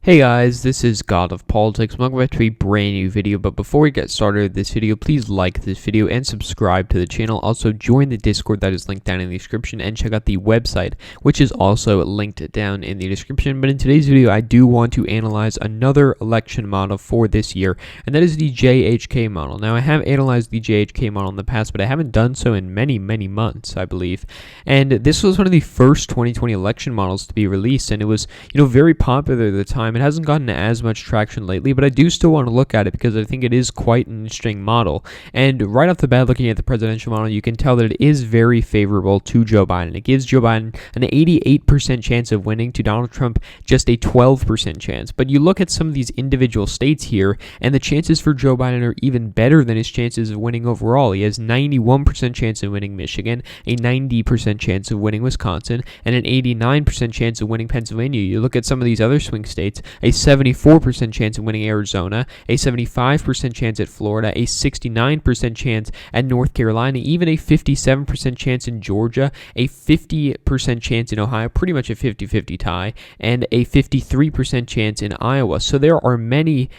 Hey guys, this is God of Politics. Welcome back to a brand new video, but before we get started with this video, please like this video and subscribe to the channel. Also, join the Discord that is linked down in the description and check out the website, which is also linked down in the description. But in today's video, I do want to analyze another election model for this year, and that is the JHK model. Now, I have analyzed the JHK model in the past, but I haven't done so in many months, I believe. And this was one of the first 2020 election models to be released, and it was, very popular at the time. It hasn't gotten as much traction lately, but I do still want to look at it because I think it is quite an interesting model. And right off the bat, looking at the presidential model, you can tell that it is very favorable to Joe Biden. It gives Joe Biden an 88% chance of winning, to Donald Trump just a 12% chance. But you look at some of these individual states here, and the chances for Joe Biden are even better than his chances of winning overall. He has 91% chance of winning Michigan, a 90% chance of winning Wisconsin, and an 89% chance of winning Pennsylvania. You look at some of these other swing states, a 74% chance of winning Arizona, a 75% chance at Florida, a 69% chance at North Carolina, even a 57% chance in Georgia, a 50% chance in Ohio, pretty much a 50-50 tie, and a 53% chance in Iowa. So there are many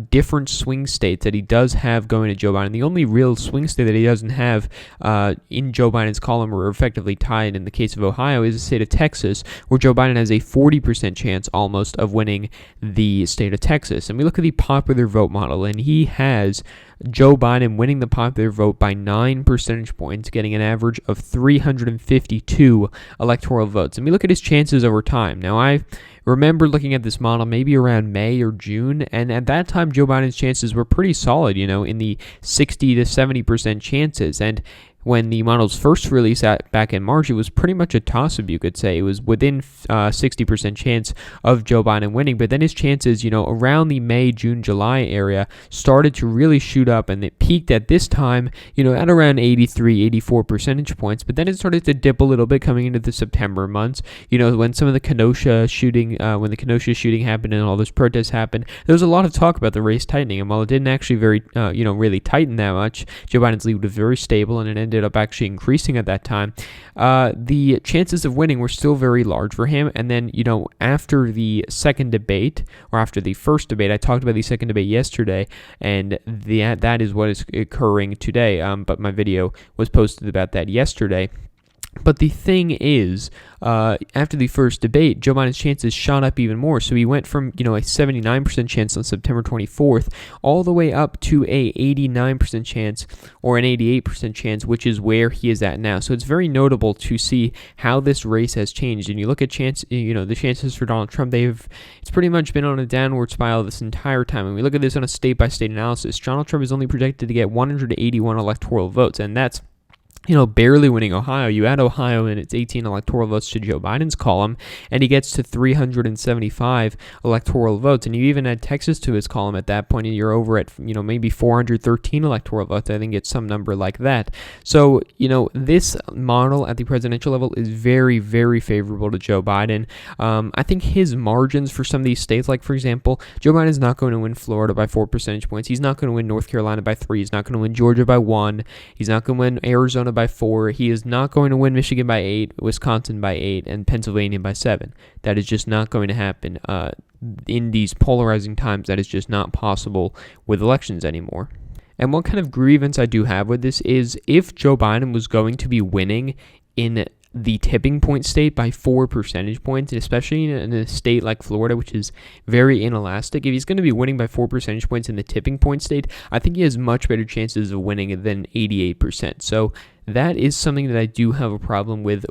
different swing states that he does have going to Joe Biden. The only real swing state that he doesn't have in Joe Biden's column, or effectively tied in the case of Ohio, is the state of Texas, where Joe Biden has a 40% chance almost of winning the state of Texas. And we look at the popular vote model, and he has Joe Biden winning the popular vote by 9 percentage points, getting an average of 352 electoral votes. And we look at his chances over time. Now, I remember looking at this model maybe around May or June, and at that time, Joe Biden's chances were pretty solid, in the 60 to 70% chances. And when the models first released back in March, it was pretty much a toss-up, you could say. It was within 60% chance of Joe Biden winning, but then his chances, around the May, June, July area started to really shoot up, and it peaked at this time, at around 83, 84 percentage points, but then it started to dip a little bit coming into the September months, when some of the Kenosha shooting, happened and all those protests happened. There was a lot of talk about the race tightening, and while it didn't actually really tighten that much, Joe Biden's lead was very stable, and it ended up actually increasing at that time. The chances of winning were still very large for him. And then, after the second debate, or after the first debate, I talked about the second debate yesterday, and that is what is occurring today. But my video was posted about that yesterday. But the thing is, after the first debate, Joe Biden's chances shot up even more. So he went from, a 79% chance on September 24th all the way up to a 89% chance or an 88% chance, which is where he is at now. So it's very notable to see how this race has changed. And you look at the chances for Donald Trump, it's pretty much been on a downward spiral this entire time. And we look at this on a state-by-state analysis. Donald Trump is only projected to get 181 electoral votes, and that's barely winning Ohio. You add Ohio and it's 18 electoral votes to Joe Biden's column, and he gets to 375 electoral votes. And you even add Texas to his column at that point, and you're over at, maybe 413 electoral votes. I think it's some number like that. So, this model at the presidential level is very, very favorable to Joe Biden. I think his margins for some of these states, like, for example, Joe Biden is not going to win Florida by 4 percentage points. He's not going to win North Carolina by 3. He's not going to win Georgia by 1. He's not going to win Arizona by 4. He is not going to win Michigan by 8, Wisconsin by 8, and Pennsylvania by 7. That is just not going to happen in these polarizing times. That is just not possible with elections anymore. And one kind of grievance I do have with this is, if Joe Biden was going to be winning in the tipping point state by 4 percentage points, and especially in a state like Florida, which is very inelastic, if he's going to be winning by 4 percentage points in the tipping point state, I think he has much better chances of winning than 88%. So that is something that I do have a problem with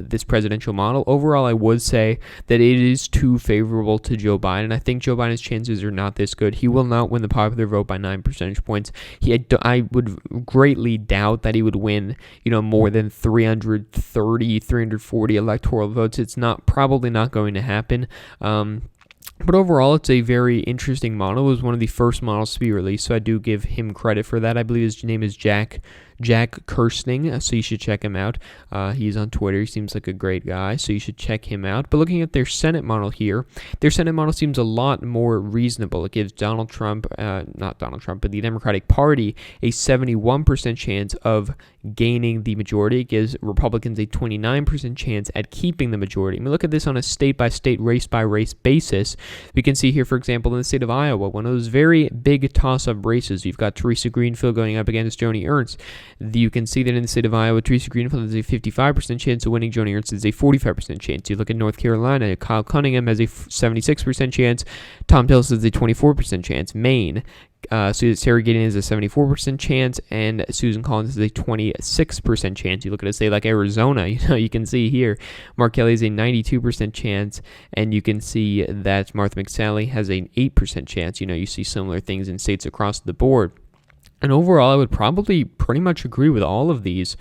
this presidential model. Overall, I would say that it is too favorable to Joe Biden. I think Joe Biden's chances are not this good. He will not win the popular vote by 9 percentage points. I would greatly doubt that he would win, more than 330, 340 electoral votes. It's probably not going to happen. But overall, it's a very interesting model. It was one of the first models to be released, so I do give him credit for that. I believe his name is Jack Jack Kirsting, so you should check him out. He's on Twitter. He seems like a great guy, so you should check him out. But looking at their Senate model here, their Senate model seems a lot more reasonable. It gives not Donald Trump, but the Democratic Party a 71% chance of gaining the majority. It gives Republicans a 29% chance at keeping the majority. And we look at this on a state-by-state, race-by-race basis. We can see here, for example, in the state of Iowa, one of those very big toss-up races, you've got Teresa Greenfield going up against Joni Ernst. You can see that in the state of Iowa, Teresa Greenfield has a 55% chance of winning. Joni Ernst has a 45% chance. You look at North Carolina, Kyle Cunningham has a 76% chance. Tom Tillis has a 24% chance. Maine, Sarah Gideon has a 74% chance, and Susan Collins has a 26% chance. You look at a state like Arizona, you can see here Mark Kelly has a 92% chance, and you can see that Martha McSally has an 8% chance. You see similar things in states across the board. And overall, I would probably pretty much agree with all of these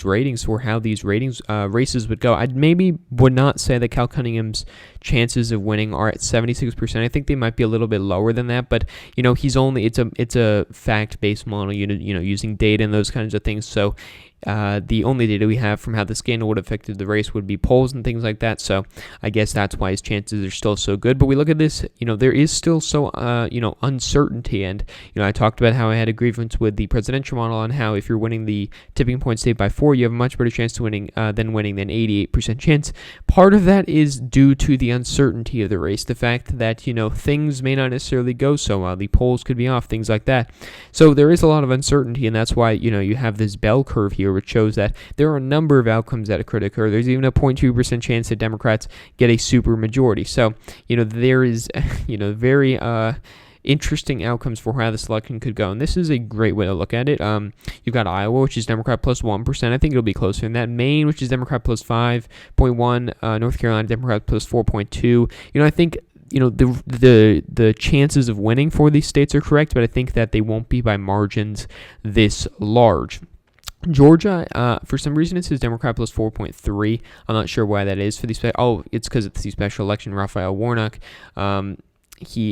ratings for how these races would go. I maybe would not say that Cal Cunningham's chances of winning are at 76%. I think they might be a little bit lower than that, but it's a fact-based model, using data and those kinds of things. So the only data we have from how the scandal would have affected the race would be polls and things like that. So I guess that's why his chances are still so good. But we look at this, there is still so uncertainty, and I talked about how I had a grievance with the presidential model on how if you're winning the tipping point state by 4, you have a much better chance to winning than 88% chance. Part of that is due to the uncertainty of the race, the fact that things may not necessarily go so well, the polls could be off, things like that. So there is a lot of uncertainty, and that's why you have this bell curve here, which shows that there are a number of outcomes that could occur. There's even a 0.2% chance that Democrats get a super majority. So there is very interesting outcomes for how this election could go, and this is a great way to look at it. You've got Iowa, which is Democrat plus 1%. I think it'll be closer than that. Maine, which is Democrat plus 5.1. North Carolina, Democrat plus 4.2. I think the chances of winning for these states are correct, but I think that they won't be by margins this large. Georgia, for some reason it says Democrat plus 4.3. I'm not sure why that is for these. It's because it's the special election. Raphael Warnock,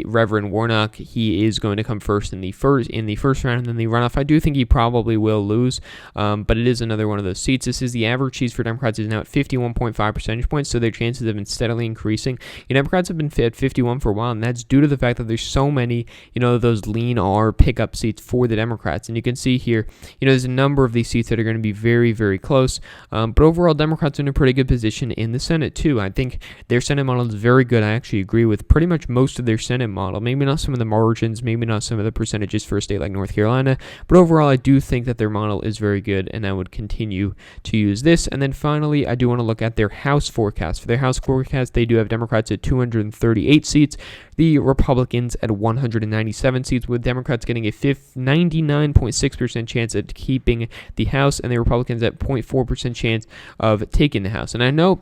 Reverend Warnock, he is going to come first in the first round, and then the runoff. I do think he probably will lose, but it is another one of those seats. This is the average seats for Democrats is now at 51.5 percentage points, so their chances have been steadily increasing. Democrats have been at 51 for a while, and that's due to the fact that there's so many, those lean R pickup seats for the Democrats. And you can see here, there's a number of these seats that are going to be very, very close. But overall, Democrats are in a pretty good position in the Senate too. I think their Senate model is very good. I actually agree with pretty much most of their Senate model. Maybe not some of the margins, maybe not some of the percentages for a state like North Carolina, but overall I do think that their model is very good, and I would continue to use this. And then finally, I do want to look at their House forecast. For their House forecast, they do have Democrats at 238 seats, the Republicans at 197 seats, with Democrats getting a 99.6% chance at keeping the House, and the Republicans at 0.4% chance of taking the House. And I know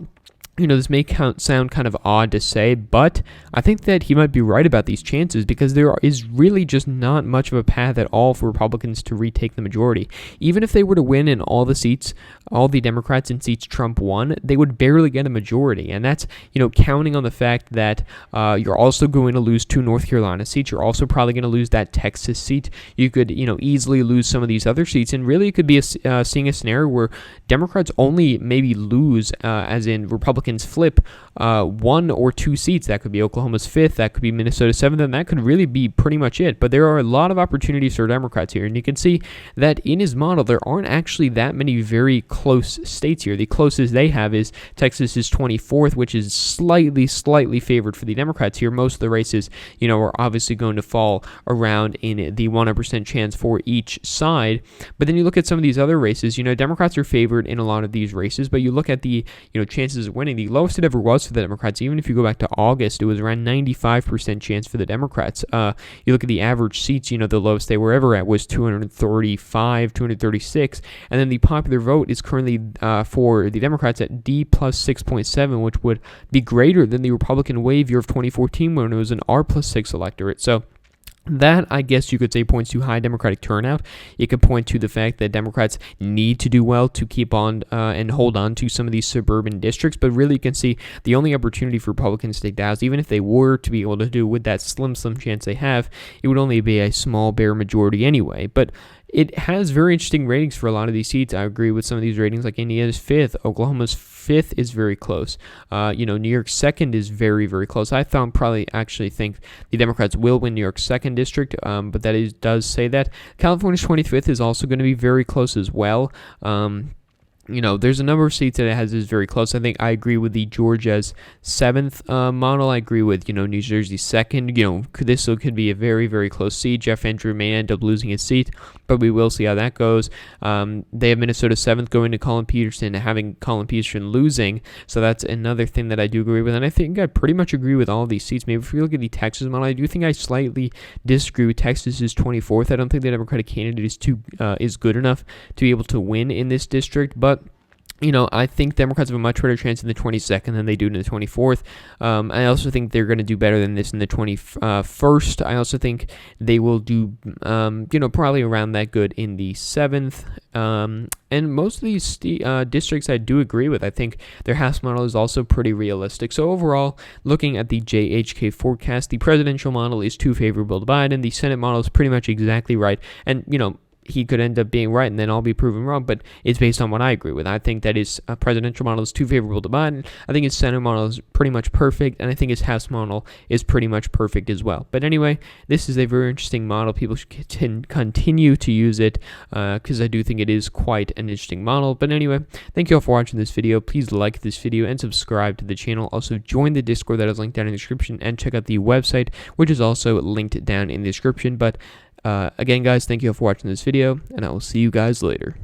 this may sound kind of odd to say, but I think that he might be right about these chances, because there is really just not much of a path at all for Republicans to retake the majority. Even if they were to win in all the seats, all the Democrats in seats Trump won, they would barely get a majority. And that's, counting on the fact that you're also going to lose 2 North Carolina seats. You're also probably going to lose that Texas seat. You could, easily lose some of these other seats. And really, it could be seeing a scenario where Democrats only maybe lose, as in Republicans flip 1 or 2 seats. That could be Oklahoma's 5th, that could be Minnesota 7th, and that could really be pretty much it. But there are a lot of opportunities for Democrats here, and you can see that in his model there aren't actually that many very close states here. The closest they have is Texas's 24th, which is slightly favored for the Democrats here. Most of the races, are obviously going to fall around in the 100% chance for each side. But then you look at some of these other races, Democrats are favored in a lot of these races, but you look at the, chances of winning. The lowest it ever was for the Democrats, even if you go back to August, it was around 95% chance for the Democrats. You look at the average seats, the lowest they were ever at was 235, 236, and then the popular vote is currently for the Democrats at D plus 6.7, which would be greater than the Republican wave year of 2014 when it was an R plus 6 electorate. So that, I guess you could say, points to high Democratic turnout. It could point to the fact that Democrats need to do well to keep on and hold on to some of these suburban districts. But really, you can see the only opportunity for Republicans to take the House, even if they were to be able to do with that slim chance they have, it would only be a small bare majority anyway. But it has very interesting ratings for a lot of these seats. I agree with some of these ratings, like Indiana's 5th, Oklahoma's 5th is very close. New York's 2nd is very, very close. I actually think the Democrats will win New York's 2nd district, but does say that. California's 25th is also going to be very close as well. There's a number of seats that it has is very close. I think I agree with the Georgia's 7th model. I agree with, New Jersey's 2nd. This could be a very, very close seat. Jeff Andrew may end up losing his seat, but we will see how that goes. They have Minnesota 7th going to Colin Peterson, having Colin Peterson losing. So that's another thing that I do agree with. And I think I pretty much agree with all of these seats. Maybe if we look at the Texas model, I do think I slightly disagree with Texas's 24th. I don't think the Democratic candidate is good enough to be able to win in this district, but I think Democrats have a much better chance in the 22nd than they do in the 24th. I also think they're going to do better than this in the 21st. I also think they will do, probably around that good in the 7th. And most of these districts I do agree with. I think their House model is also pretty realistic. So overall, looking at the JHK forecast, the presidential model is too favorable to Biden. The Senate model is pretty much exactly right. And, he could end up being right and then I'll be proven wrong, but it's based on what I agree with. I think that his presidential model is too favorable to Biden. I think his Senate model is pretty much perfect, and I think his House model is pretty much perfect as well. But anyway, this is a very interesting model. People should continue to use it because I do think it is quite an interesting model. But anyway, thank you all for watching this video. Please like this video and subscribe to the channel. Also, join the Discord that is linked down in the description, and check out the website, which is also linked down in the description. But again, guys, thank you all for watching this video, and I will see you guys later.